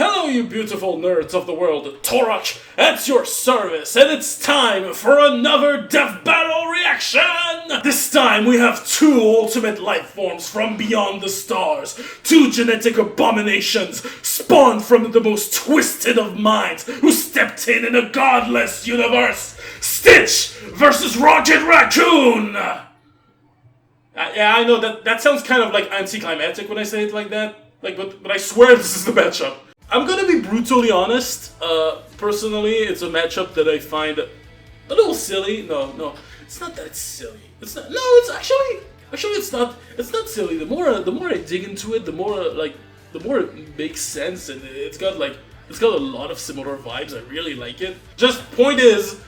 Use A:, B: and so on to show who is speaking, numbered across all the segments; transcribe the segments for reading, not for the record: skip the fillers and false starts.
A: Hello you beautiful nerds of the world, Torok at your service, and it's time for another Death Battle reaction! This time we have two ultimate life forms from beyond the stars, two genetic abominations spawned from the most twisted of minds who stepped in a godless universe, Stitch versus Raccoon! Yeah, I know that sounds kind of like anticlimactic when I say it like that, but I swear this is the matchup. I'm gonna be brutally honest. Personally, it's a matchup that I find a little silly. No, it's not that silly. It's not. No, it's actually it's not. It's not silly. The more I dig into it, the more it makes sense, and it's got a lot of similar vibes. I really like it. Just point is,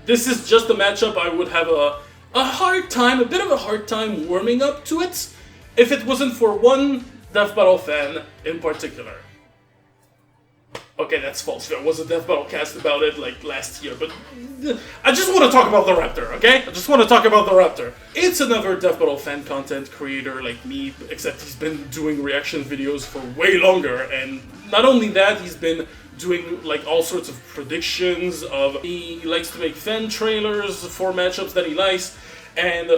A: this is just a matchup I would have a bit of a hard time warming up to it, if it wasn't for one Death Battle fan in particular. Okay, that's false. There was a Death Battle cast about it like last year, but I just want to talk about the Rappter, okay? I just want to talk about the Rappter. It's another Death Battle fan content creator like me, except he's been doing reaction videos for way longer, and not only that, he's been doing like all sorts of predictions of. He likes to make fan trailers for matchups that he likes, and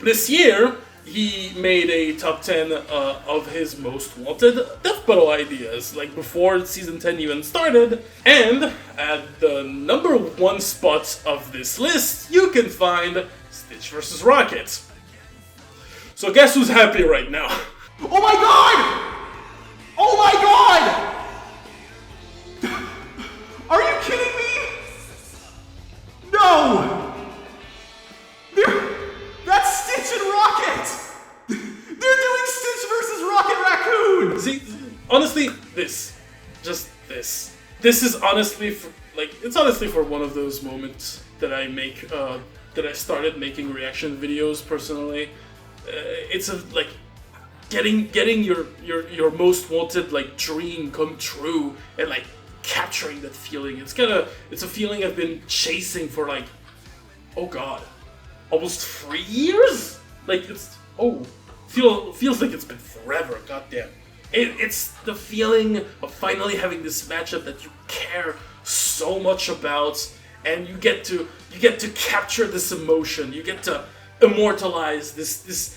A: this year he made a top 10 of his most wanted Death Battle ideas, like before season 10 even started, and at the number 1 spot of this list, you can find Stitch vs. Rocket. So guess who's happy right now?
B: Oh my god! Oh my god! Are you kidding me? No! That's Stitch and Rocket! They're doing Stitch versus Raccoon!
A: See, honestly, this is honestly it's honestly for one of those moments that I make, that I started making reaction videos personally. It's getting your most wanted dream come true and capturing that feeling. It's a feeling I've been chasing for oh god, almost 3 years? Feels like it's been forever, goddamn. It's the feeling of finally having this matchup that you care so much about, and you get to capture this emotion. You get to immortalize this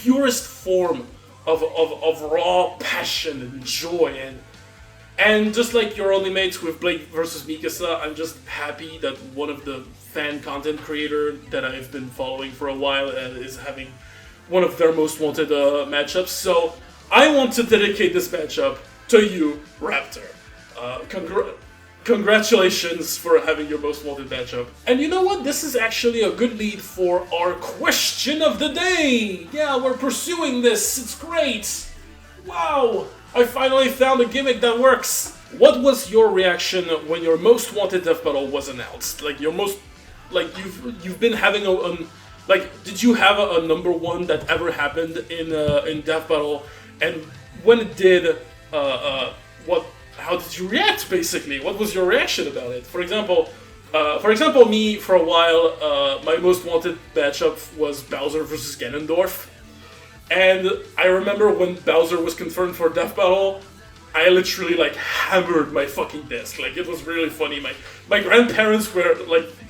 A: purest form of raw passion and joy, and just like your only mates with Blake versus Mikasa, I'm just happy that one of the fan content creator that I've been following for a while is having one of their most wanted matchups. So I want to dedicate this matchup to you, Rappter. Congratulations for having your most wanted matchup. And you know what? This is actually a good lead for our question of the day. Yeah, we're pursuing this. It's great. Wow. I finally found a gimmick that works. What was your reaction when your most wanted Death Battle was announced? You've been having did you have a number 1 that ever happened in Death Battle? And when it did, how did you react, basically? What was your reaction about it? For example, me, for a while, my most wanted matchup was Bowser versus Ganondorf. And I remember when Bowser was confirmed for Death Battle, I literally hammered my fucking desk. It was really funny. My grandparents were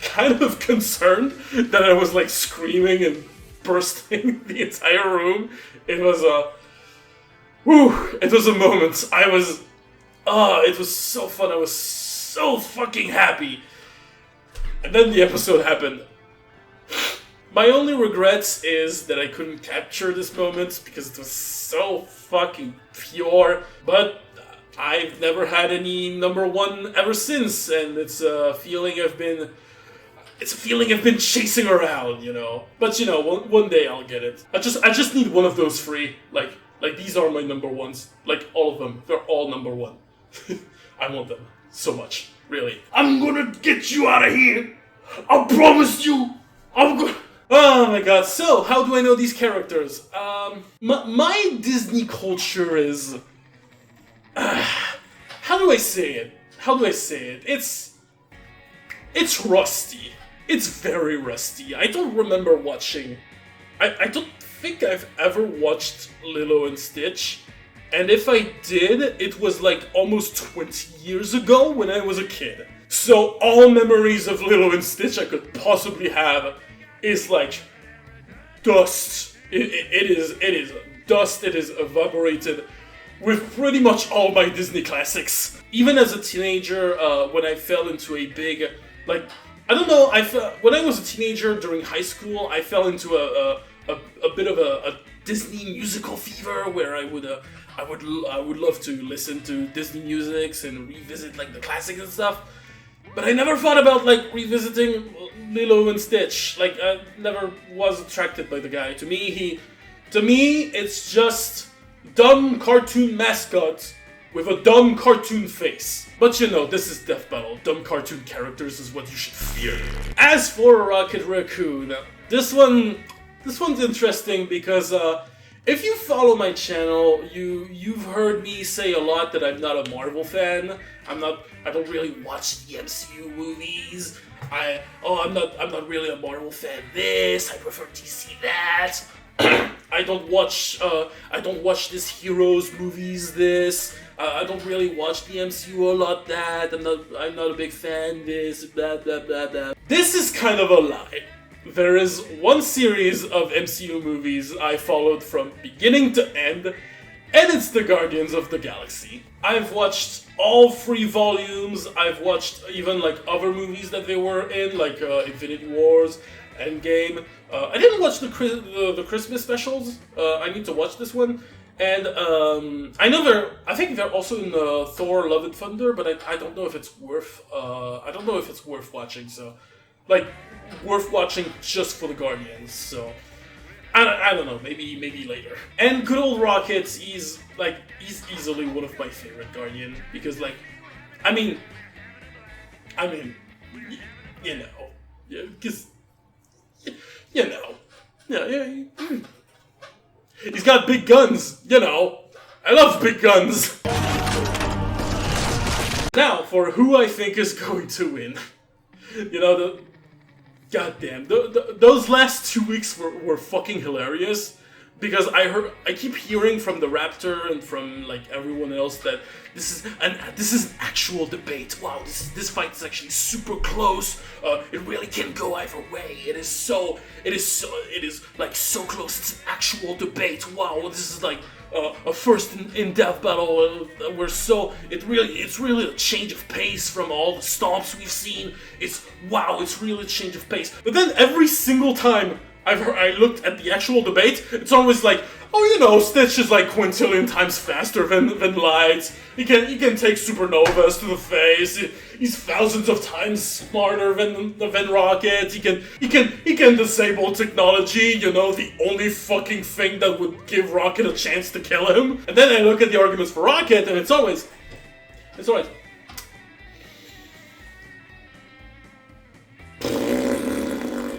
A: kind of concerned that I was screaming and bursting the entire room. It was it was a moment. It was so fun. I was so fucking happy. And then the episode happened. My only regrets is that I couldn't capture this moment because it was so fucking pure, but I've never had any number 1 ever since, and it's a feeling I've been chasing around, you know. But one day I'll get it. I just need one of those free. These are my number 1s. All of them. They're all number 1. I want them so much, really. I'm gonna get you out of here. I promise you. Oh my god, so how do I know these characters? My Disney culture is... How do I say it? It's rusty. It's very rusty. I don't remember watching... I don't think I've ever watched Lilo and Stitch. And if I did, it was like almost 20 years ago when I was a kid. So all memories of Lilo and Stitch I could possibly have is like dust. It is dust. It is evaporated with pretty much all my Disney classics. Even as a teenager, when I fell into a big, like, I don't know, when I was a teenager during high school, I fell into a bit of a Disney musical fever where I would love to listen to Disney musics and revisit like the classics and stuff. But I never thought about like revisiting Lilo and Stitch. Like I never was attracted by the guy. To me, it's just dumb cartoon mascot with a dumb cartoon face. But you know, this is Death Battle. Dumb cartoon characters is what you should fear. As for Rocket Raccoon, this one's interesting because if you follow my channel, you've heard me say a lot that I'm not a Marvel fan. I don't really watch the MCU movies. I'm not really a Marvel fan. I prefer DC that. I don't watch this heroes movies. I don't really watch the MCU a lot. I'm not a big fan. Blah blah blah blah. This is kind of a lie. There is one series of MCU movies I followed from beginning to end, and it's the Guardians of the Galaxy. I've watched all 3 volumes. I've watched even like other movies that they were in, like Infinity Wars, Endgame. I didn't watch the Christmas specials. I need to watch this one. And I think they're also in Thor: Love and Thunder, but I don't know if it's worth. I don't know if it's worth watching. So, like, worth watching just for the Guardians. So, I don't know. Maybe later. And good old Rocket, he's easily one of my favorite Guardian because like, I mean, you know, because you know, yeah. He's got big guns, you know. I love big guns. Now, for who I think is going to win. You know, goddamn, those last 2 weeks were fucking hilarious. Because I keep hearing from the Rappter and from like everyone else that this is an actual debate. Wow, this fight is actually super close. It really can go either way. It is like so close. It's an actual debate. Wow, this is like a first in Death Battle. It's really a change of pace from all the stomps we've seen. It's really a change of pace. But then every single time I looked at the actual debate, it's always like, oh, you know, Stitch is like quintillion times faster than Light. He can take supernovas to the face. He's thousands of times smarter than Rocket. He can disable technology. You know, the only fucking thing that would give Rocket a chance to kill him. And then I look at the arguments for Rocket, and it's always.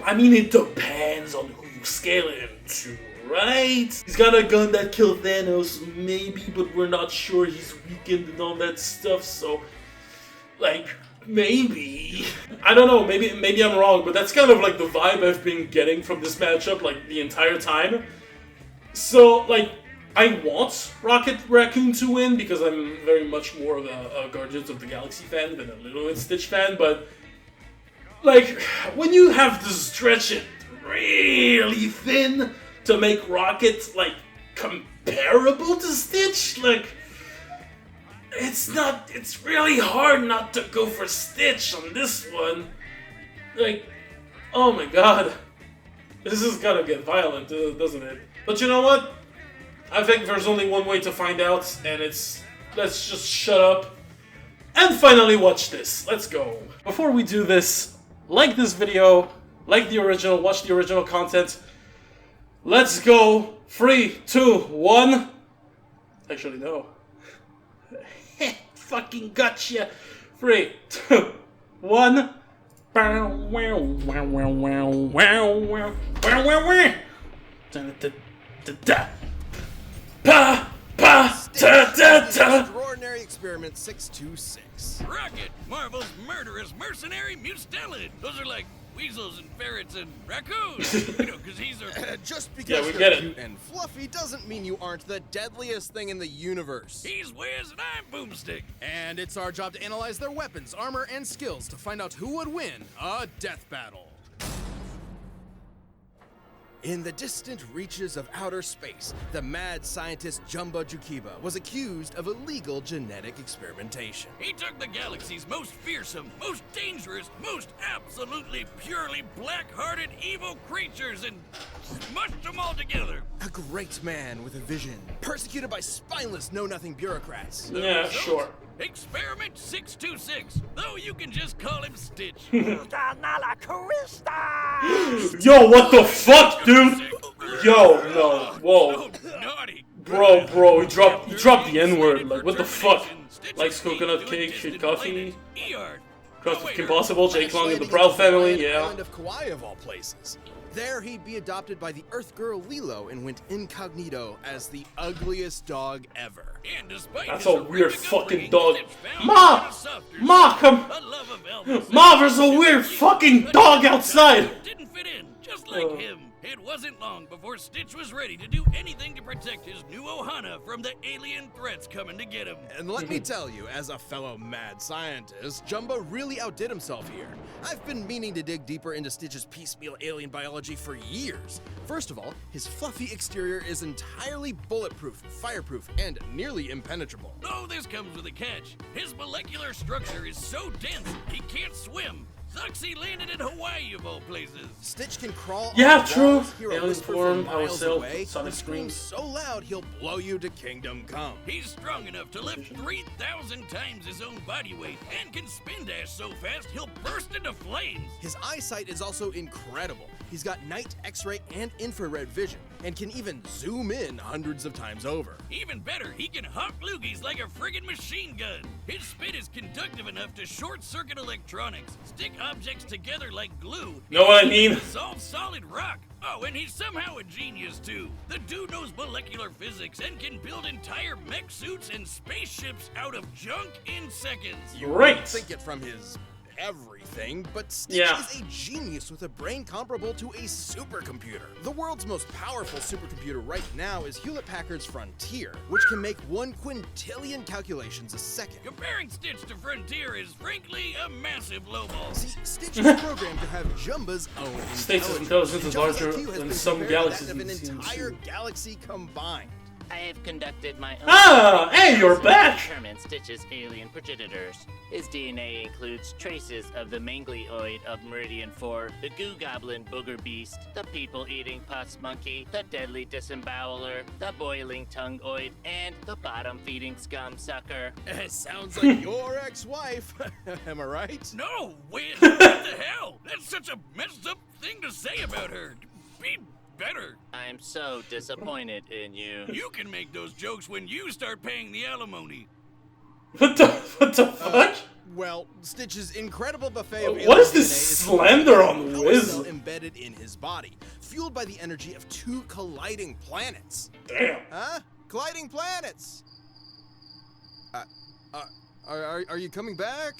A: I mean, it depends on who you scale him to, right? He's got a gun that killed Thanos, maybe, but we're not sure he's weakened and all that stuff, so, like, maybe. I don't know, maybe I'm wrong, but that's kind of like the vibe I've been getting from this matchup, like, the entire time. So, like, I want Rocket Raccoon to win, because I'm very much more of a Guardians of the Galaxy fan than a Lilo and Stitch fan, but like, when you have to stretch it really thin to make Rocket, like, comparable to Stitch, like, it's really hard not to go for Stitch on this one. Like, oh my god. This is gonna get violent, doesn't it? But you know what? I think there's only one way to find out, and it's, let's just shut up and finally watch this. Let's go. Before we do this, like this video, like the original, watch the original content. Let's go. 3, 2, 1. Actually, no. Fucking gotcha. 3, 2, 1.
C: Extraordinary Experiment 626.
D: Rocket, Marvel's murderous mercenary mutilid. Those are like
C: weasels and ferrets and raccoons. You know, because he's a...
D: Just because
A: Yeah, we
D: you're
A: get it.
D: cute and fluffy doesn't mean you aren't the deadliest thing in the universe.
C: He's Wiz and I'm Boomstick.
B: And it's our job to analyze their weapons, armor, and skills to find out who would win a death battle.
D: In the distant reaches of outer space, the mad scientist Jumba Jukiba was accused of illegal genetic experimentation.
C: He took the galaxy's most fearsome, most dangerous, most absolutely purely black-hearted evil creatures and smushed them all together.
D: A great man with a vision, persecuted by spineless know-nothing bureaucrats.
A: Yeah,
C: Result?
A: sure.
C: Experiment 626, though you can just call him Stitch.
A: Yo, what the fuck, dude? Yo, no, whoa.
C: Naughty.
A: Bro, he dropped the N-word. Like, what the fuck? Likes coconut cake, shit coffee. CrossFit Impossible, Jake Long and the Proud Family, yeah.
D: Island of Kauai of all places. There he'd be adopted by the Earth girl Lilo and went incognito as the ugliest dog ever.
A: That's a weird fucking dog. Ma, there's a weird fucking dog outside.
C: Didn't fit in, just like him. It wasn't long before Stitch was ready to do anything to protect his new Ohana from the alien threats coming to get him.
D: And let me tell you, as a fellow mad scientist, Jumba really outdid himself here. I've been meaning to dig deeper into Stitch's piecemeal alien biology for years. First of all, his fluffy exterior is entirely bulletproof, fireproof, and nearly impenetrable.
C: Oh, this comes with a catch. His molecular structure is so dense, he can't swim. Sucks he landed in Hawaii of all places.
D: Stitch can crawl
A: Yeah,
D: on
A: true.
D: walls, hear a
A: Alien
D: whisper
A: form,
D: from
A: power
D: miles
A: cell,
D: away,
A: sonic
D: and scream
A: screams.
D: so loud he'll blow you to kingdom come.
C: He's strong enough to lift 3,000 times his own body weight and can spin dash so fast he'll burst into flames.
D: His eyesight is also incredible. He's got night, X-ray, and infrared vision, and can even zoom in hundreds of times over.
C: Even better, he can hawk loogies like a friggin' machine gun. His spit is conductive enough to short-circuit electronics, stick objects together like glue,
A: Know what I mean?
C: dissolve solid rock. Oh, and he's somehow a genius too. The dude knows molecular physics and can build entire mech suits and spaceships out of junk in seconds.
A: Great.
D: Think it from his everything, but Stitch
A: Yeah.
D: is a genius with a brain comparable to a supercomputer. The world's most powerful supercomputer right now is Hewlett-Packard's Frontier, which can make 1 quintillion calculations a second.
C: Comparing Stitch to Frontier is frankly a massive lowball.
D: See, Stitch is programmed to have Jumba's own
A: State's
D: intelligence.
A: intelligence is
D: Jumba's
A: larger
D: IQ has
A: than
D: been
A: some
D: compared to
A: galaxies
D: that of an
A: we've seen
D: entire
A: soon.
D: galaxy combined.
E: I have conducted my own
A: Hey, you're back!
E: determine Stitch's alien progenitors. His DNA includes traces of the manglioid of Meridian 4, the goo goblin booger beast, the people-eating pus monkey, the deadly disemboweler, the boiling tongue-oid, and the bottom-feeding scum sucker.
D: Sounds like your ex-wife. Am I right?
C: No, wait, what the hell? That's such a messed up thing to say about her. Be better.
E: I'm so disappointed in you.
C: You can make those jokes when you start paying the alimony.
A: What the fuck?
D: Well, Stitch's incredible buffet of
A: What is
D: alien
A: this
D: DNA
A: slander on
D: power
A: Wiz?
D: cell embedded in his body, fueled by the energy of 2 colliding planets.
A: Damn.
D: Huh? Colliding planets. Are you coming back?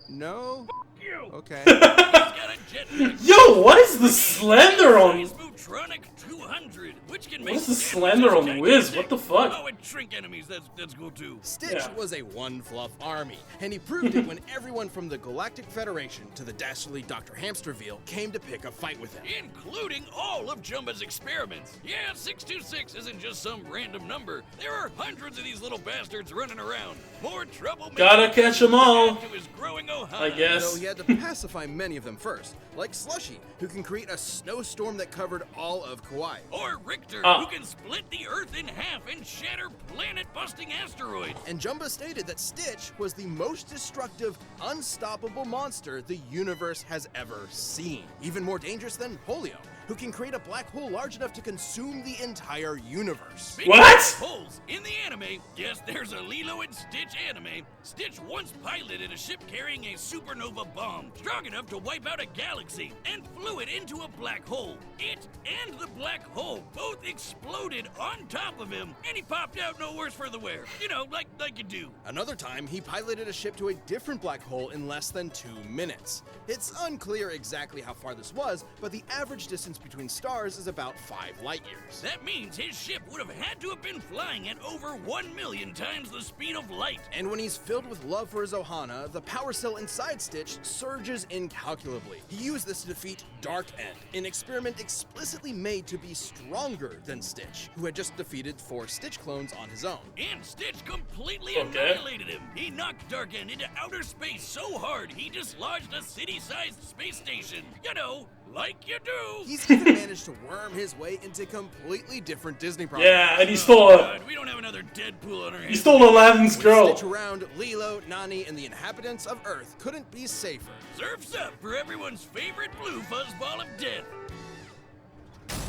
D: No?
C: You.
D: Okay.
C: He's got a jetpack.
A: Yo, what is the slander on?
C: Mutronic 200, which can make
A: What's the
C: damage
A: slander on
C: gigantic.
A: Wiz? What the fuck?
C: Oh, and shrink enemies. That's cool too.
D: Stitch
A: Yeah.
D: was a one-fluff army, and he proved it when everyone from the Galactic Federation to the dastardly Dr. Hamsterville came to pick a fight with him.
C: Including all of Jumba's experiments. Yeah, 626 isn't just some random number. There are hundreds of these little bastards running around. More trouble.
A: Gotta catch 'em all.
C: To his growing Ohana.
A: I guess.
D: Though he had to pacify many of them first, like Slushy, who can create a snowstorm that covered all of Kauai.
C: Or Richter,
A: Ah.
C: who can split the Earth in half and shatter planet-busting asteroids.
D: And Jumba stated that Stitch was the most destructive, unstoppable monster the universe has ever seen. Even more dangerous than Polio, who can create a black hole large enough to consume the entire universe.
C: Speaking
A: What?
C: of holes, in the anime, yes, there's a Lilo and Stitch anime. Stitch once piloted a ship carrying a supernova bomb, strong enough to wipe out a galaxy, and flew it into a black hole. It and the black hole both exploded on top of him, and he popped out no worse for the wear. You know, like you do.
D: Another time, he piloted a ship to a different black hole in less than 2 minutes. It's unclear exactly how far this was, but the average distance between stars is about 5 light years.
C: That means his ship would have had to have been flying at over 1 million times the speed of light.
D: And when he's filled with love for his Ohana, the power cell inside Stitch surges incalculably. He used this to defeat Dark End, an experiment explicitly made to be stronger than Stitch, who had just defeated 4 Stitch clones on his own.
C: And Stitch completely annihilated him. He knocked Dark End into outer space so hard he dislodged a city-sized space station. You know, like you do.
D: He's even managed to worm his way into completely different Disney properties.
A: Yeah, and he stole
C: God, we don't have another Deadpool on our hands.
A: he stole Aladdin's
D: With
A: girl.
D: Stitch around, Lilo, Nani, and the inhabitants of Earth couldn't be safer.
C: Surf's up for everyone's favorite blue fuzzball of death.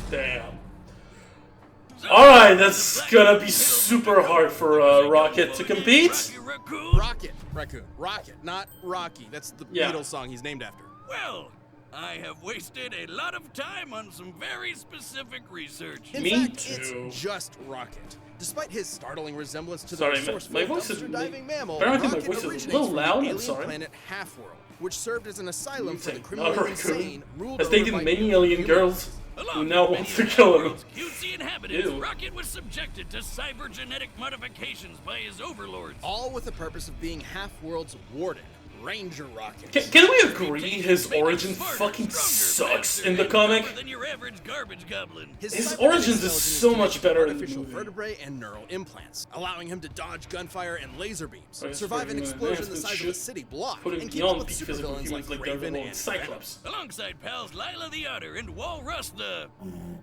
A: Damn.
C: So,
A: Alright, that's
C: the black
A: gonna
C: hole
A: be
C: is
A: super hard for Rocket to compete.
C: Raccoon.
D: Rocket, Raccoon, Rocket, not Rocky. That's the
A: Yeah.
D: Beatles song he's named after.
C: Well, I have wasted a lot of time on some very specific research.
D: In
A: Me
D: fact,
A: too.
D: it's just Rocket. Despite his startling resemblance to
A: Sorry,
D: the resourceful
A: my voice is-
D: dumpster-diving mammal,
A: apparently my
D: Rocket
A: voice is a
D: originates
A: little
D: from
A: loud, I'm
D: the alien
A: sorry.
D: planet Half-World, which served as an asylum for the
A: Not
D: criminally
A: Raccoon.
D: insane, ruled
A: Has
D: over
A: taken
D: by
A: many alien
D: humans.
A: girls who
C: Along
A: now
C: with
A: wants
C: many
A: to kill him.
C: world's cutesy inhabitants,
A: Ew.
C: Rocket was subjected to cybergenetic modifications by his overlords.
D: All with the purpose of being Half-World's warden, Ranger Rocket.
A: Can we agree his origin fucking sucks in the comic?
C: Than your average garbage goblin.
A: His
D: cybernetic
A: origins is
D: skeleton
A: so much
D: connected to
A: better in the
D: artificial
A: movie.
D: vertebrae and neural implants, allowing him to dodge gunfire and laser beams,
A: Right,
D: survive an
A: fucking
D: explosion the
A: advanced
D: size of a
A: shit.
D: city block,
A: Putting
D: and keep
A: beyond
D: up with
A: peak physical
D: supervillains
A: humans
D: like
A: like
D: Raven
A: Daredevil
D: and
A: and Cyclops.
C: Alongside pals Lila the Otter and Walrus the...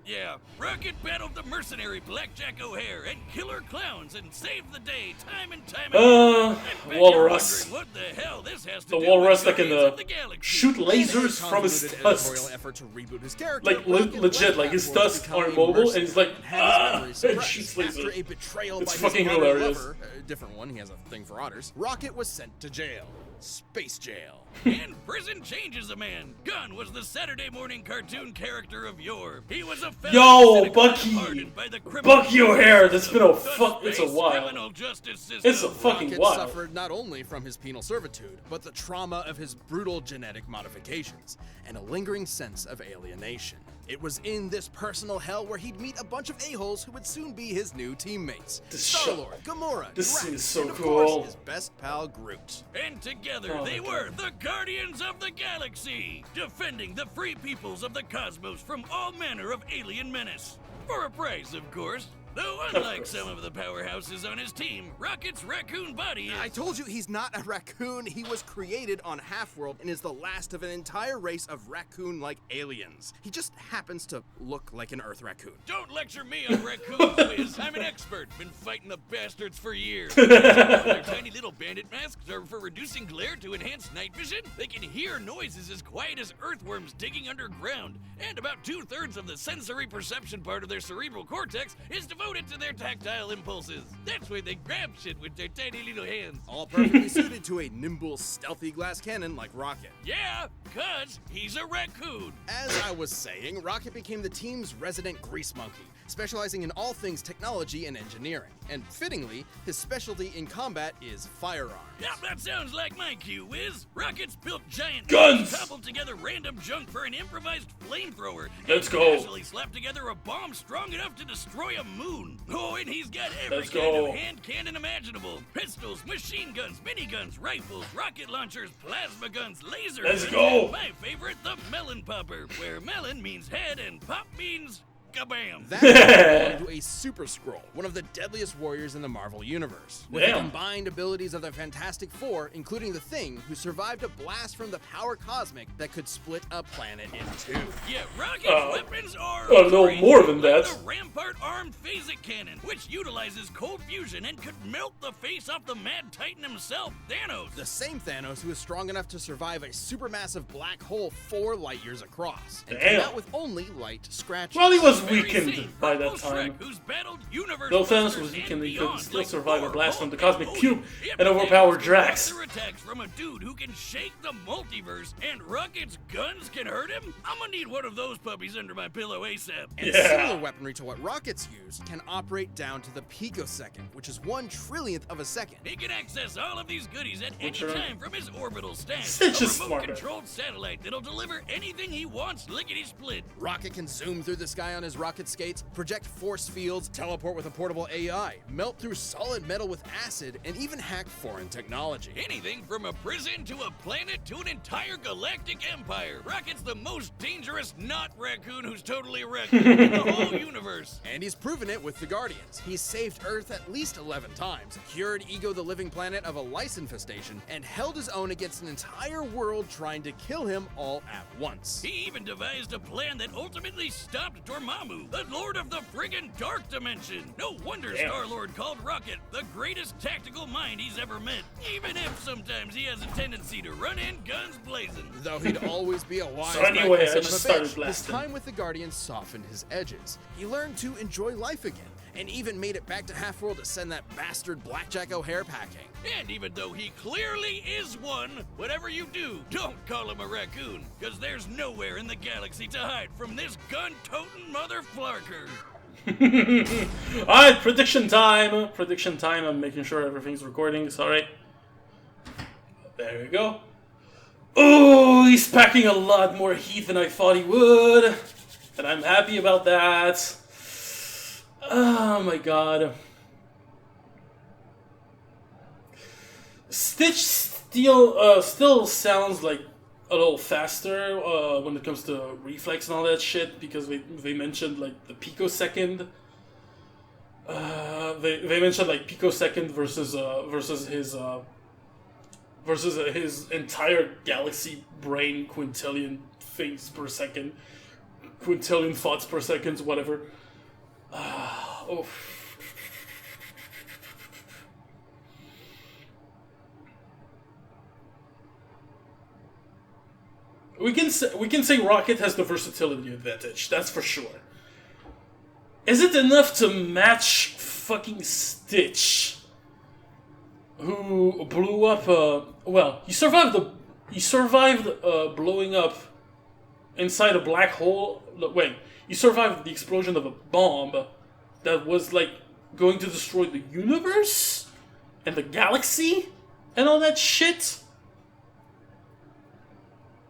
C: Yeah, Rocket battled the mercenary Blackjack O'Hare and killer clowns and saved the day time and time again. I bet you're
A: Walrus.
C: wondering what the hell this has to
A: The
C: do
A: walrus
C: with
A: that can
C: Guardians of the Galaxy.
A: shoot lasers
D: In a
A: from his
D: convoluted
A: tusks.
D: editorial effort to reboot his character,
A: Like,
D: Rocket
A: legit,
D: left
A: like, his
D: Half-World
A: tusks
D: to become
A: are
D: a
A: mobile, and he's like,
D: mercenary and had his
A: ah,
D: memories
A: and
D: suppressed.
A: shoots
D: After
A: lasers.
D: a betrayal
A: It's
D: by
A: fucking
D: his otter
A: hilarious.
D: lover, a different one, he has a thing for otters, Rocket was sent to jail. Space jail.
C: And prison changes a man. Gunn was the Saturday morning cartoon character of yore. He was a felon
A: Yo,
C: cynical and
A: Bucky.
C: hardened by the criminal
A: Bucky O'Hare, that's been a
C: the
A: fuck, it's a
C: space
A: while.
C: criminal justice system.
A: It's a fucking
D: Rocket
A: while.
D: suffered not only from his penal servitude, but the trauma of his brutal genetic modifications, and a lingering sense of alienation. It was in this personal hell where he'd meet a bunch of a-holes who would soon be his new teammates.
A: This
D: Star-Lord, Gamora,
A: this
D: Drax,
A: is so
D: and of
A: cool.
D: course, his best pal Groot.
C: And together
A: Oh
C: they
A: my
C: were the Guardians of the Galaxy, defending the free peoples of the cosmos from all manner of alien menace. For a price, of course. Though unlike
A: course.
C: some of the powerhouses on his team, Rocket's raccoon body is...
D: I told you he's not a raccoon. He was created on Half-World and is the last of an entire race of raccoon-like aliens. He just happens to look like an Earth raccoon.
C: Don't lecture me on raccoons, Wiz. I'm an expert. Been fighting the bastards for years. Their tiny little bandit masks are for reducing glare to enhance night vision. They can hear noises as quiet as earthworms digging underground. And about 2/3 of the sensory perception part of their cerebral cortex is devoted to their tactile impulses. That's why they grab shit with their tiny little hands.
D: All perfectly suited to a nimble, stealthy glass cannon like Rocket.
C: Yeah, 'cause he's a raccoon.
D: As I was saying, Rocket became the team's resident grease monkey, specializing in all things technology and engineering. And fittingly, his specialty in combat is firearms.
C: Yeah, that sounds like my cue, Wiz. Rockets built giant
A: Guns!
C: cobbled together random junk for an improvised flamethrower.
A: Let's
C: and
A: go.
C: Casually slapped together a bomb strong enough to destroy a moon. Oh, and he's got every
A: Let's
C: kind
A: go.
C: of hand cannon imaginable: pistols, machine guns, miniguns, rifles, rocket launchers, plasma guns, laser
A: Let's
C: guns,
A: go.
C: and my favorite, the melon popper, where melon means head and pop means kabam.
D: That belonged to a Super Skrull, one of the deadliest warriors in the Marvel Universe. With the
A: Damn.
D: combined abilities of the Fantastic Four, including the Thing, who survived a blast from the power cosmic that could split a planet in two.
C: Yeah, Rocket's weapons are
A: a little
C: crazy,
A: more than
C: like
A: that.
C: The Rampart armed phasic cannon, which utilizes cold fusion and could melt the face off the Mad Titan himself, Thanos.
D: The same Thanos who is strong enough to survive a supermassive black hole 4 light years across, and came out with only light scratches.
A: Well, he was
C: Very
A: weakened
C: same
A: by that
C: Purple
A: time.
C: Shrek, who's battled universe
A: Though Thanos
C: busters
A: was
C: and
A: weakened, he could
C: beyond,
A: still
C: like
A: survive a
C: Thor,
A: blast from the
C: Hulk,
A: Cosmic
C: and
A: Cube
C: Odin.
A: and overpower Drax.
C: Monster attacks from a dude who can shake the multiverse, and Rocket's guns can hurt him? I'm gonna need one of those puppies under my pillow ASAP.
D: And
A: Yeah.
D: similar weaponry to what rockets use can operate down to the picosecond, which is 1/trillionth of a second.
C: He can access all of these goodies at any
A: Sure.
C: time from his orbital stash.
A: Stitch
C: A
A: is smarter.
C: remote-controlled satellite that'll deliver anything he wants, lickety-split.
D: Rocket can zoom through the sky on his rocket skates, project force fields, teleport with a portable AI, melt through solid metal with acid, and even hack foreign technology.
C: Anything from a prison to a planet to an entire galactic empire. Rocket's the most dangerous not raccoon who's totally a raccoon in the whole universe.
D: And he's proven it with the Guardians. He's saved Earth at least 11 times, cured Ego the Living Planet of a lice infestation, and held his own against an entire world trying to kill him all at once.
C: He even devised a plan that ultimately stopped Dormammu, the Lord of the friggin' Dark Dimension. No wonder
A: Damn.
C: Star-Lord called Rocket the greatest tactical mind he's ever met, even if sometimes he has a tendency to run in guns blazing.
D: Though he'd always be a wise
A: So anyway,
D: reckless
A: I
D: son of
A: just
D: a
A: started
D: bitch, his
A: blasting.
D: time with the Guardians softened his edges. He learned to enjoy life again, and even made it back to Half-World to send that bastard Blackjack O'Hare packing.
C: And even though he clearly is one, whatever you do, don't call him a raccoon, because there's nowhere in the galaxy to hide from this gun-toting mother flarker.
A: Alright, prediction time. Prediction time. I'm making sure everything's recording. Sorry. There we go. Oh, he's packing a lot more heat than I thought he would. And I'm happy about that. Oh my god. Stitch still sounds like a little faster when it comes to reflex and all that shit, because they mentioned like the picosecond. They mentioned like picosecond versus his entire galaxy brain quintillion things per second, quintillion thoughts per second, whatever. Oh. We can say Rocket has the versatility advantage. That's for sure. Is it enough to match fucking Stitch, who blew up? Well, he survived blowing up inside a black hole. Wait, he survived the explosion of a bomb that was like going to destroy the universe and the galaxy and all that shit.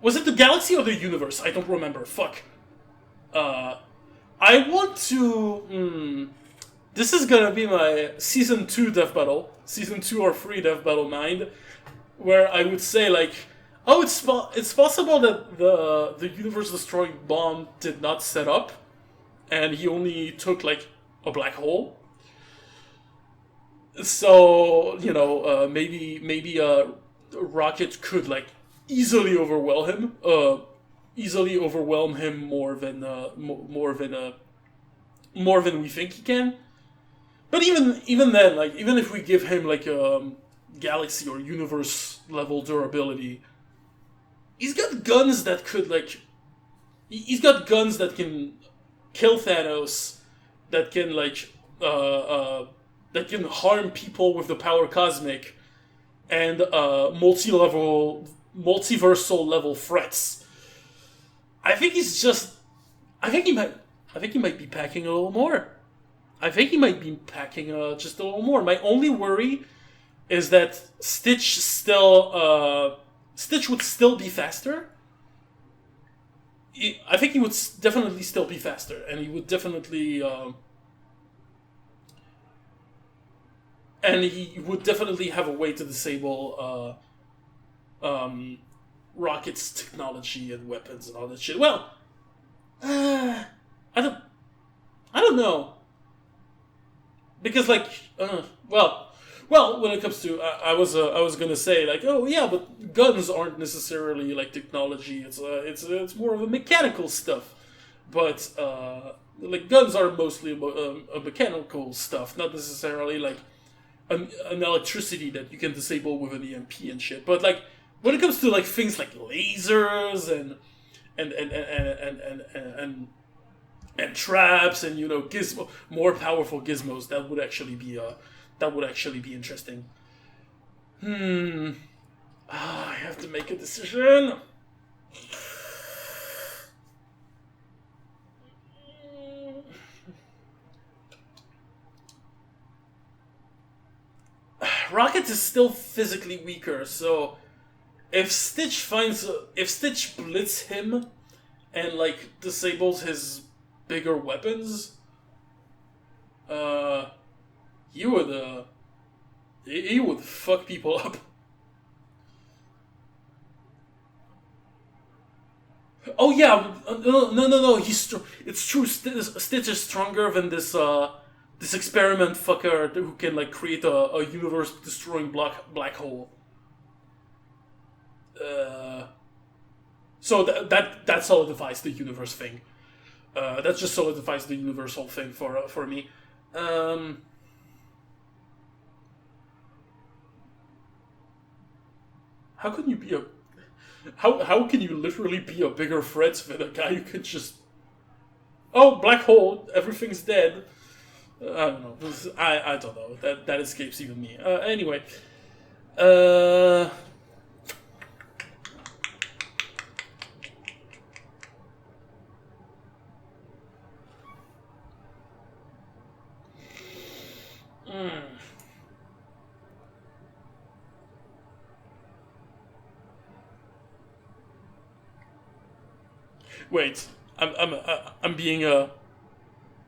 A: Was it the galaxy or the universe? I don't remember. Fuck. I want to... This is gonna be my Season 2 Death Battle. Season 2 or 3 Death Battle mind. Where I would say, like... Oh, it's possible that the universe-destroying bomb did not set up. And he only took, like, a black hole. So, you know, maybe Rocket could, like, easily overwhelm him more than we think he can. But even then, like, even if we give him like a galaxy or universe level durability, he's got guns that could like, he's got guns that can kill Thanos, that can like that can harm people with the power cosmic, and multiversal level threats. I think he might be packing a little more. I think he might be packing just a little more. My only worry is that Stitch would still be faster. I think he would definitely still be faster, and he would definitely have a way to disable Rocket's technology and weapons and all that shit. Well, I don't know, because like, well, when it comes to, I was gonna say like, oh yeah, but guns aren't necessarily like technology. It's more of a mechanical stuff. But like guns are mostly a mechanical stuff, not necessarily like an electricity that you can disable with an EMP and shit. But like when it comes to like things like lasers and traps and more powerful gizmos, that would actually be interesting. I have to make a decision. Rocket is still physically weaker, so if Stitch blitz him and like disables his bigger weapons, he would fuck people up. Oh yeah, no. It's true. Stitch is stronger than this experiment fucker who can like create a universe-destroying black hole. So that solidifies the universe thing. That just solidifies the universal thing for me. How can you be a how can you literally be a bigger threat than a guy who can just black hole, everything's dead? I don't know. I don't know. That escapes even me. Anyway. Wait, I'm being oh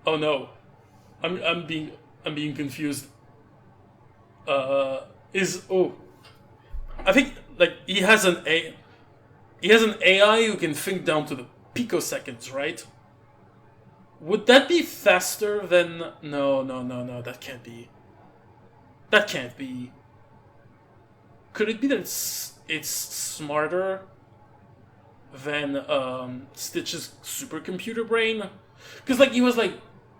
A: no, I'm being confused. I think like he has an AI who can think down to the picoseconds, right? Would that be faster than no, that can't be. That can't be. Could it be that it's smarter than Stitch's supercomputer brain? Because like he was like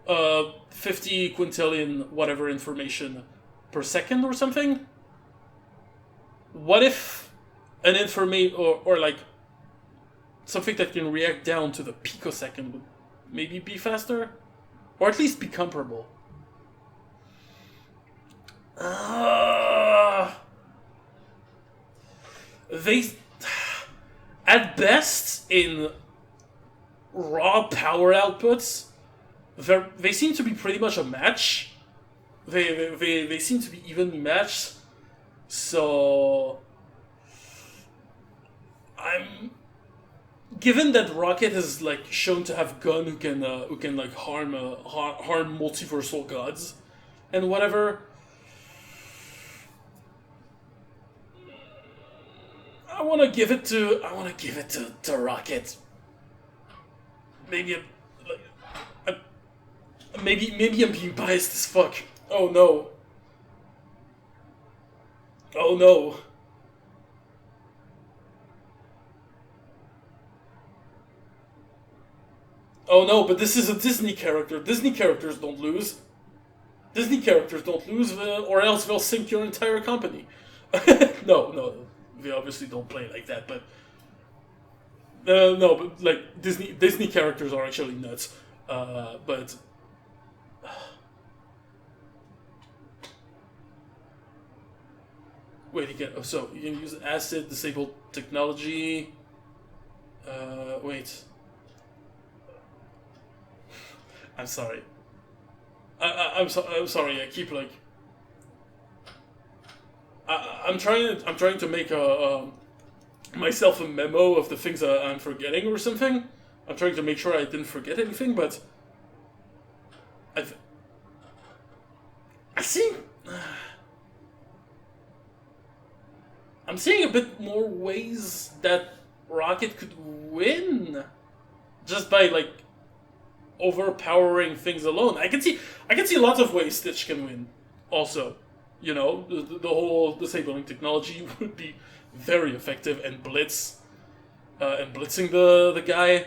A: 50 quintillion whatever information per second or something. What if an or like something that can react down to the picosecond would maybe be faster, or at least be comparable? They, at best, in raw power outputs, they seem to be pretty much a match. They seem to be evenly matched. So, given that Rocket is like shown to have gun who can like harm multiversal gods and whatever, I want to give it to Rocket. Maybe maybe I'm being biased as fuck. Oh no. Oh no. Oh no, but this is a Disney character. Disney characters don't lose. Or else they'll sink your entire company. No, they obviously don't play like that, but no, but like Disney characters are actually nuts. But wait, you can use acid disabled technology. Wait. I'm sorry. I'm sorry. I keep like. I'm trying to make myself a memo of the things that I'm forgetting or something. I'm trying to make sure I didn't forget anything, but I'm seeing a bit more ways that Rocket could win just by like overpowering things alone. I can see lots of ways Stitch can win. Also, the whole disabling technology would be very effective, and blitzing the guy.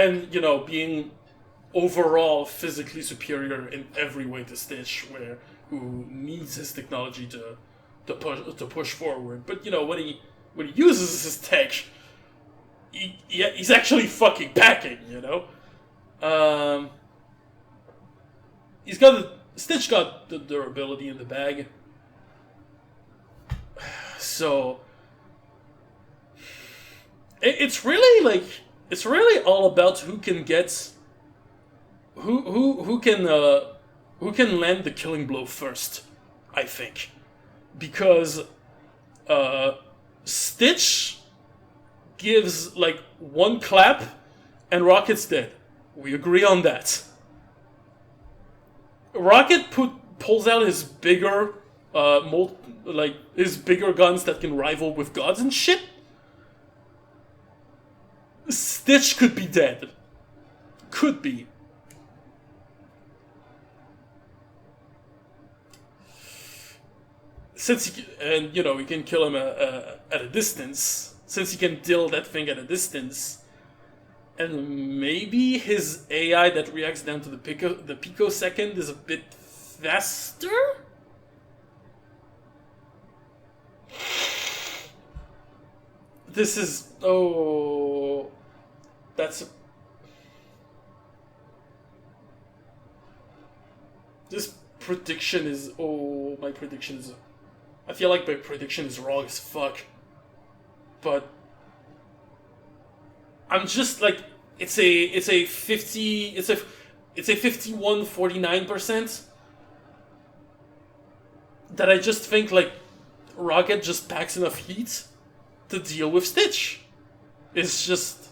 A: and you know, being overall physically superior in every way to Stitch, who needs his technology to push forward. But you know, when he uses his tech, he's actually fucking packing. You know, Stitch got the durability in the bag, so it's really all about who can get. Who can land the killing blow first, I think, because Stitch gives like one clap and Rocket's dead. We agree on that. Rocket pulls out his bigger his bigger guns that can rival with gods and shit. Stitch could be dead. Could be. Since you know, we can kill him at a distance, since he can deal that thing at a distance, and maybe his AI that reacts down to the picosecond is a bit faster? This is... oh... that's... this prediction is... oh, my prediction is... I feel like my prediction is wrong as fuck. But... I'm just like... It's a 51-49% that I just think like Rocket just packs enough heat to deal with Stitch. It's just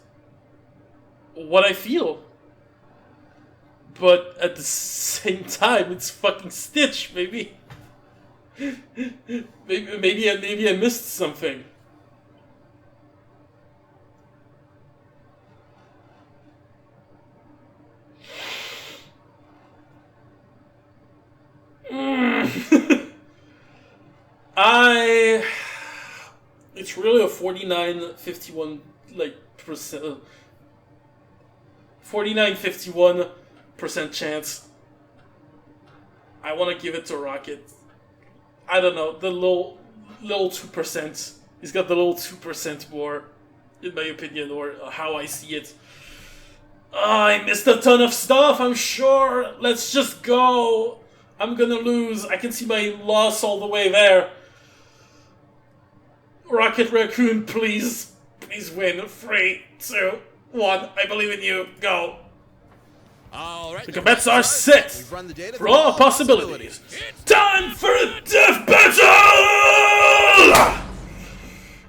A: what I feel. But at the same time, it's fucking Stitch, maybe. maybe I missed something. It's really a 49-51 like percent, 49-51% chance. I want to give it to Rocket. I don't know, the little 2%. He's got the little 2% more, in my opinion, or how I see it. I missed a ton of stuff, I'm sure. Let's just go. I'm gonna lose. I can see my loss all the way there. Rocket Raccoon, please win. 3, 2, 1. I believe in you. Go.
D: All right.
A: The bets are set
D: We've run the data
A: for all possibilities. Time for a death battle!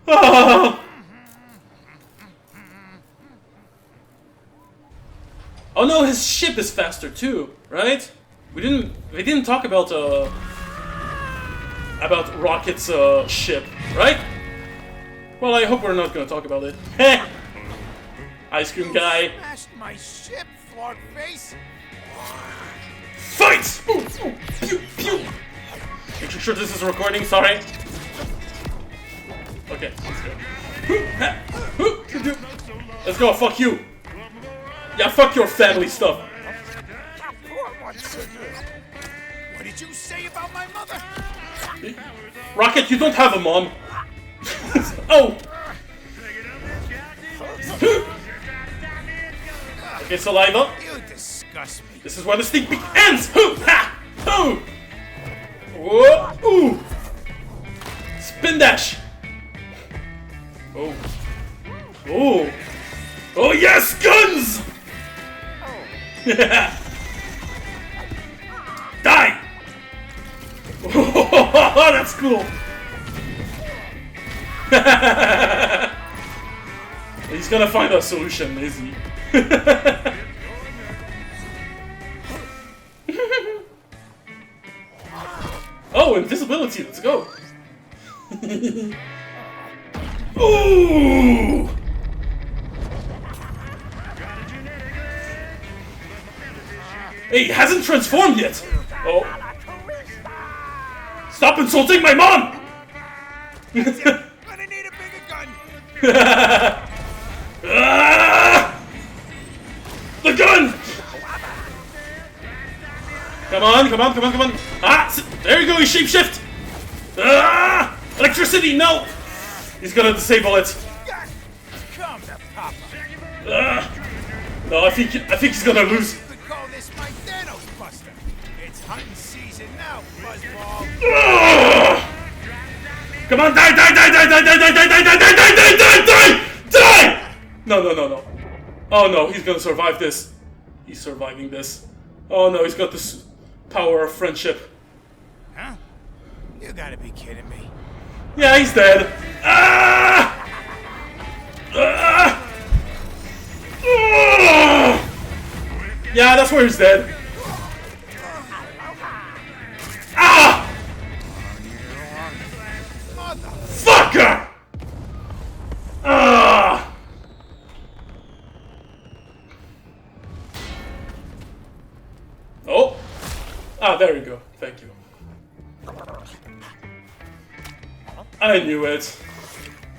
A: Ah. Oh no, his ship is faster too, right? We didn't talk about Rocket's ship, right? Well, I hope we're not gonna talk about it. Heh! Ice cream guy.
B: Smashed my ship, floor face.
A: Fight! Ooh, ooh, pew, pew. Making sure this is recording, sorry. Okay, let's go. Let's go, fuck you. Yeah, fuck your family stuff.
B: What did you say about my mother?
A: Rocket, you don't have a mom. Oh! Okay, Saliva.
B: You disgust me.
A: This is where the sneak peek ends! Hoo! Ha! Hoo! Whoa! Ooh! Spin dash! Oh. Oh! Oh yes! Guns! Die! Oh, that's cool! He's gonna find a solution, is he? Oh, invisibility, let's go! Ooh! Hey, he hasn't transformed yet! Oh. Stop insulting my mom!
B: Gonna need a bigger gun.
A: Ah! Come on, come on, come on, come on. Ah, there you go, he shapeshift. Ah, electricity, no. He's gonna disable it.
F: Come to Papa.
A: No, I think he's gonna lose.
F: You could call this my Thanos Buster. It's hunting season now, Buzzball.
A: Come on, die, die, die, die, die, die, die, die, die, die, die, die, die, die, die! No, no, no, no. Oh no, he's gonna survive this. He's surviving this. Oh no, he's got this power of friendship.
F: Huh? You gotta be kidding me.
A: Yeah, he's dead. Ah! Ah! Ah! Yeah, that's where he's dead. Ah! Fucker! Ah! Oh! Ah, there you go. Thank you. I knew it.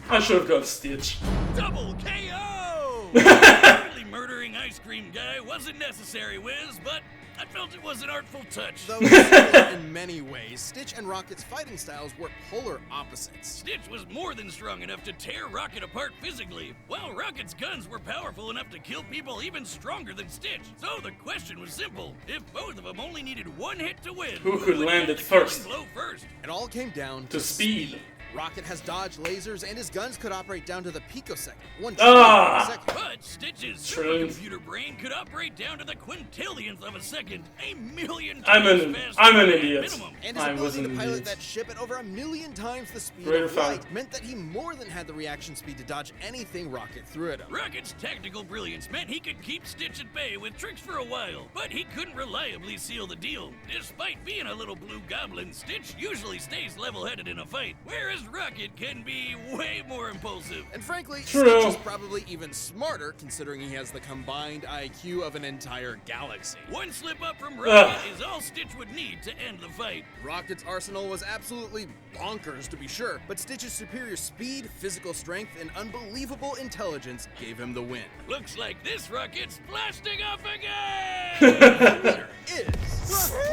A: I should have got Stitch.
C: Double KO! Really murdering ice cream guy wasn't necessary, Wiz, but I felt it was an artful touch.
D: Though similar in many ways, Stitch and Rocket's fighting styles were polar opposites.
C: Stitch was more than strong enough to tear Rocket apart physically, while Rocket's guns were powerful enough to kill people even stronger than Stitch. So the question was simple. If both of them only needed one hit to win,
A: Who could
C: would
A: land
C: get
A: it
C: the killing
A: first?
C: blow first?
D: It all came down
A: To speed.
D: Rocket has dodge lasers, and his guns could operate down to the picosecond. One
A: Ah!
D: second.
C: But Stitch's
A: Trillions.
C: supercomputer brain could operate down to the quintillionth of a second, a million
A: I'm
C: times
A: an
C: faster than
A: idiot.
C: minimum.
D: And his
A: I was
D: ability to
A: an
D: pilot
A: idiot.
D: that ship at over 1,000,000 times the speed
A: Greater
D: of
A: fun.
D: light meant that he more than had the reaction speed to dodge anything Rocket threw at him.
C: Rocket's tactical brilliance meant he could keep Stitch at bay with tricks for a while, but he couldn't reliably seal the deal. Despite being a little blue goblin, Stitch usually stays level-headed in a fight, whereas Rocket can be way more impulsive.
D: And frankly,
A: True.
D: Stitch is probably even smarter considering he has the combined IQ of an entire galaxy.
C: One slip up from Rocket is all Stitch would need to end the fight.
D: Rocket's arsenal was absolutely bonkers to be sure, but Stitch's superior speed, physical strength, and unbelievable intelligence gave him the win.
C: Looks like this Rocket's blasting off again!
D: Winner is... What's going on?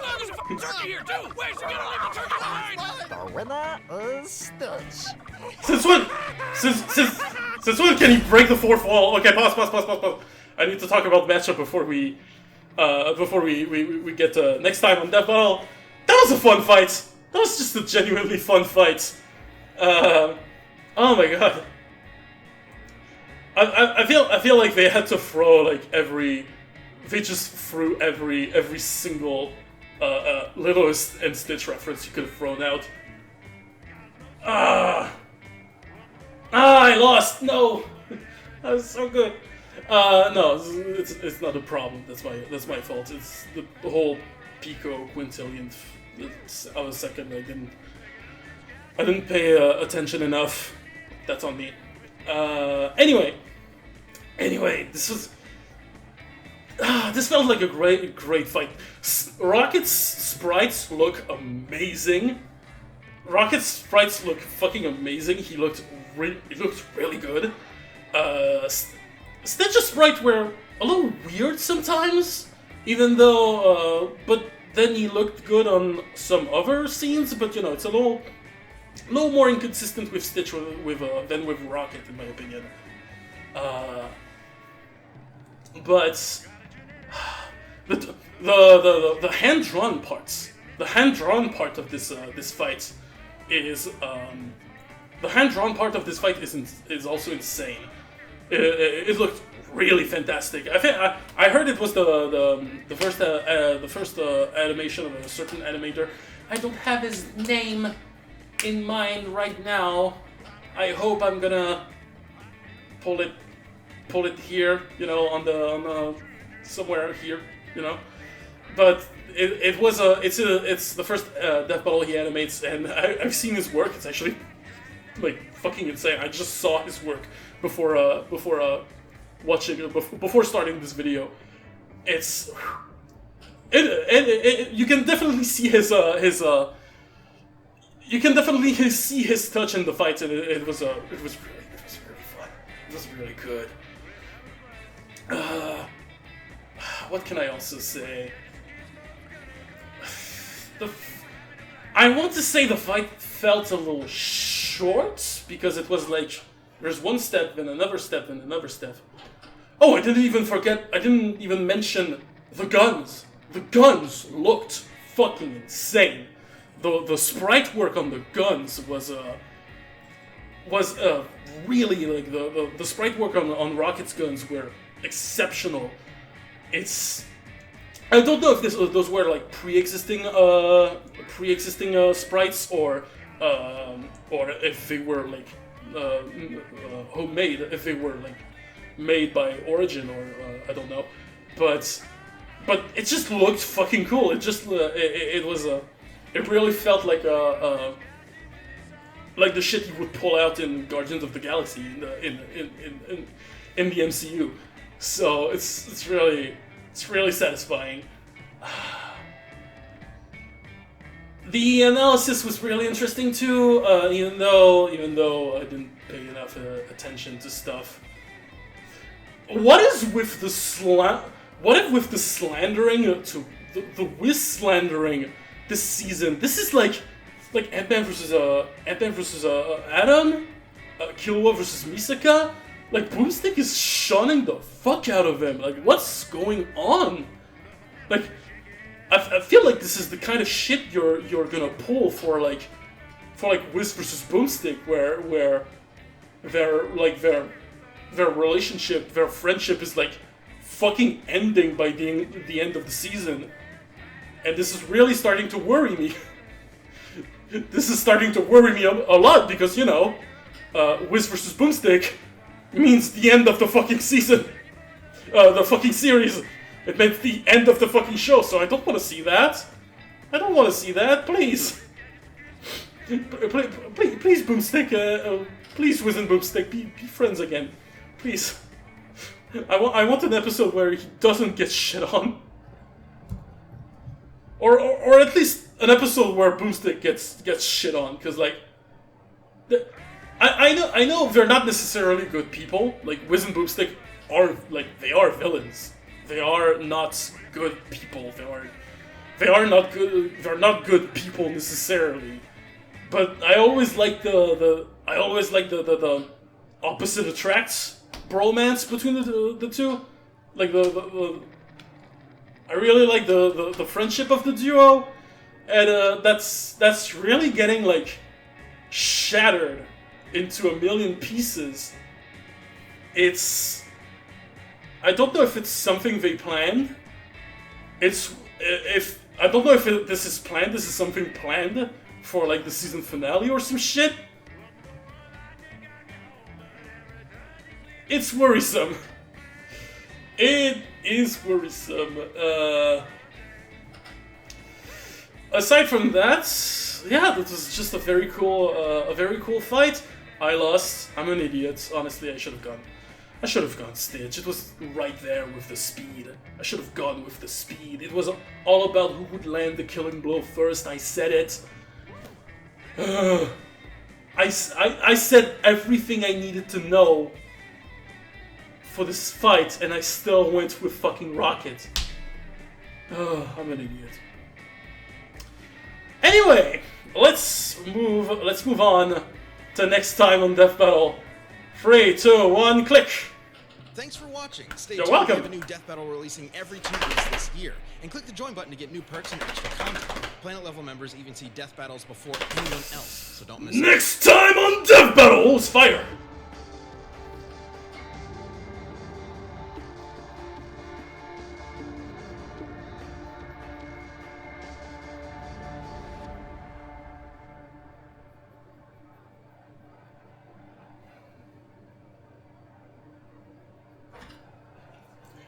C: Oh, there's a fucking turkey here too! Where's he gonna leave the turkey behind?
G: The winner is Stitch.
A: Since when can he break the fourth wall? Okay, pause. I need to talk about the matchup before we get to next time on Death Battle. That was a fun fight. That was just a genuinely fun fight. Oh my god. I feel like they had to throw like they just threw every single Lilo and Stitch reference you could have thrown out. I lost. No, that was so good. No, it's not a problem. That's my fault. It's the whole pico quintillionth of a second. I didn't pay attention enough. That's on me. Anyway, this felt like a great fight. Rocket's sprites look amazing. Rocket's sprites look fucking amazing. He looked really good. Stitch's sprites were a little weird sometimes, even though, but then he looked good on some other scenes. But you know, it's a little more inconsistent with Stitch than with Rocket, in my opinion. But the hand-drawn parts, the hand-drawn part of this fight is the hand-drawn part of this fight is also insane. It looked really fantastic. I heard it was the first animation of a certain animator. I don't have his name in mind right now. I hope I'm gonna pull it here, you know, on the somewhere here, you know. But it's the first Death Battle he animates, and I've seen his work. It's actually like fucking insane. I just saw his work before starting this video. You can definitely see his touch in the fights, and it was really fun. It was really good. what can I also say? I want to say the fight felt a little short, because it was like, there's one step, then another step, then another step. Oh, I didn't even mention the guns. The guns looked fucking insane. The sprite work on the guns was really, like, the sprite work on Rocket's guns were exceptional. I don't know if those were like pre-existing sprites or if they were like homemade, if they were like made by Origin or I don't know, but it just looked fucking cool. It just it really felt like like the shit you would pull out in Guardians of the Galaxy in the MCU. So it's really satisfying. The analysis was really interesting too, even though I didn't pay enough attention to stuff. What if with the slandering to the Wiz slandering this season? This is like Ant-Man versus Adam, Killua versus Misaka. Like, Boomstick is shunning the fuck out of him. Like, what's going on? Like, I feel like this is the kind of shit you're gonna pull for Wiz versus Boomstick, where their relationship, their friendship is like fucking ending by the end of the season, and this is really starting to worry me. This is starting to worry me a lot because Wiz versus Boomstick means the end of the fucking season, the fucking series. It meant the end of the fucking show, so I don't want to see that. I don't want to see that, please. Please, Boomstick, please, Wiz and Boomstick, be friends again. Please. I want an episode where he doesn't get shit on. Or at least an episode where Boomstick gets shit on, because, like... I know they're not necessarily good people. Like, Wiz and Boomstick are, like, they are villains. They are not good people. They're not good people necessarily. But I always like the opposite attracts bromance between the two. Like I really like the friendship of the duo, and that's really getting like shattered into a million pieces. I don't know if it's something they planned. I don't know if this is planned. This is something planned for like the season finale or some shit. It's worrisome. It is worrisome. Aside from that, yeah, that was just a very cool fight. I lost. I'm an idiot. Honestly, I should have gone Stitch. It was right there with the speed. I should have gone with the speed. It was all about who would land the killing blow first. I said it. I said everything I needed to know for this fight, and I still went with fucking Rocket. I'm an idiot. Anyway, let's move on to next time on Death Battle. 3, 2, 1, click!
D: Thanks for watching. Stay
A: You're
D: tuned.
A: welcome.
D: We have a new Death Battle releasing every 2 weeks this year. And click the join button to get new perks and extra content. Planet level members even see Death Battles before anyone else, so don't miss it.
A: Next time on Death Battles, fire!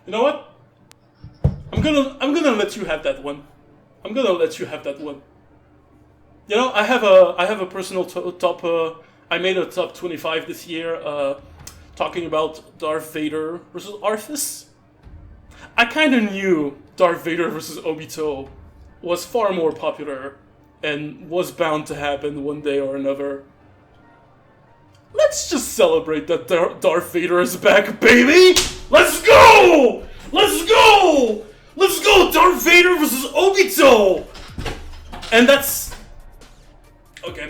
A: You know what? I'm gonna let you have that one. I'm gonna let you have that one. You know, I have a personal top. I made a top 25 this year, talking about Darth Vader versus Arthas. I kind of knew Darth Vader versus Obito was far more popular and was bound to happen one day or another. Let's just celebrate that Darth Vader is back, baby! Let's go! Let's go! go! Darth Vader versus Obito! And that's... Okay,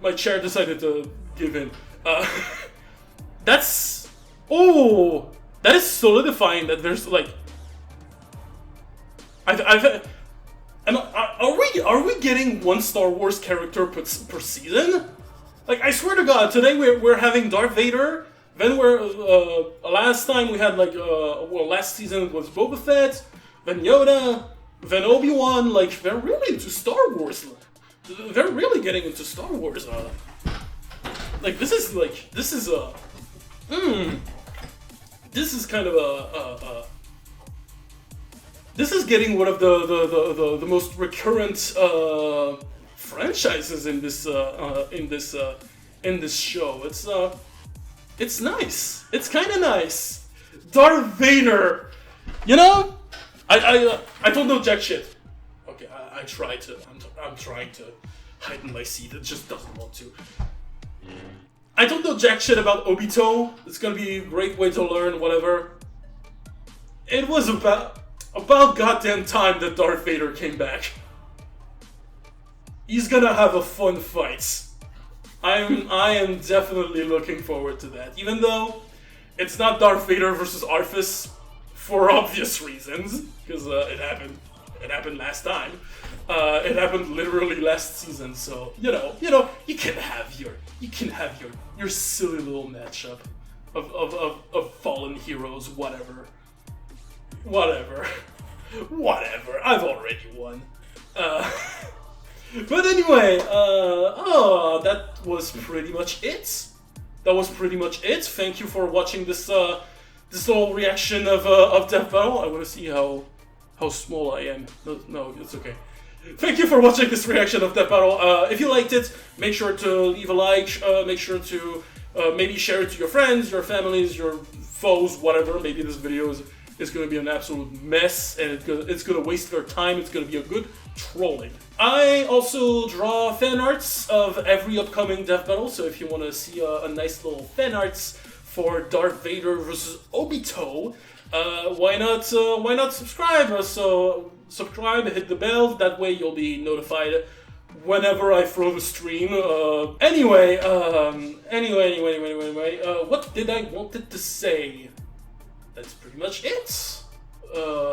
A: my chair decided to give in. That's... Oh! That is solidifying that there's, like... Are we getting one Star Wars character per season? Like, I swear to God, today we're having Darth Vader. Then last time we had like last season was Boba Fett. Then Yoda. Then Obi-Wan. Like, they're really into Star Wars. They're really getting into Star Wars. Like, this is kind of this is getting one of the most recurrent franchises in this show. It's nice. It's kind of nice. Darth Vader. You know, I don't know jack shit. Okay, I try to. I'm trying to hide in my seat. It just doesn't want to. I don't know jack shit about Obito. It's gonna be a great way to learn whatever. It was about goddamn time that Darth Vader came back. He's gonna have a fun fight. I am definitely looking forward to that. Even though it's not Darth Vader versus Arthas for obvious reasons, because it happened last time. It happened literally last season. So you can have your silly little matchup of fallen heroes, whatever. I've already won. But anyway, that was pretty much it. Thank you for watching this little reaction of Death Battle. I want to see how small I am. No, it's okay. Thank you for watching this reaction of Death Battle. If you liked it, make sure to leave a like. Make sure to maybe share it to your friends, your families, your foes, whatever. Maybe this video is going to be an absolute mess, and it's going to waste their time. It's going to be a good trolling. I also draw fan arts of every upcoming Death Battle, so if you want to see a nice little fan arts for Darth Vader versus Obito, why not subscribe? So subscribe, hit the bell. That way you'll be notified whenever I throw the stream. Anyway, what did I wanted to say? That's pretty much it.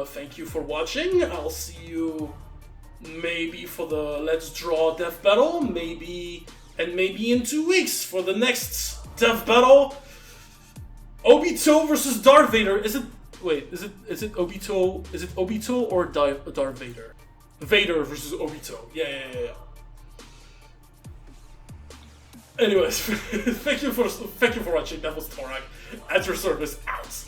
A: Thank you for watching. I'll see you maybe for the Let's Draw Death Battle, maybe in 2 weeks for the next Death Battle. Obito versus Darth Vader. Is it Obito? Is it Obito or Darth Vader? Vader versus Obito. Yeah. Anyways, thank you for watching. That was Torak at your service. Out.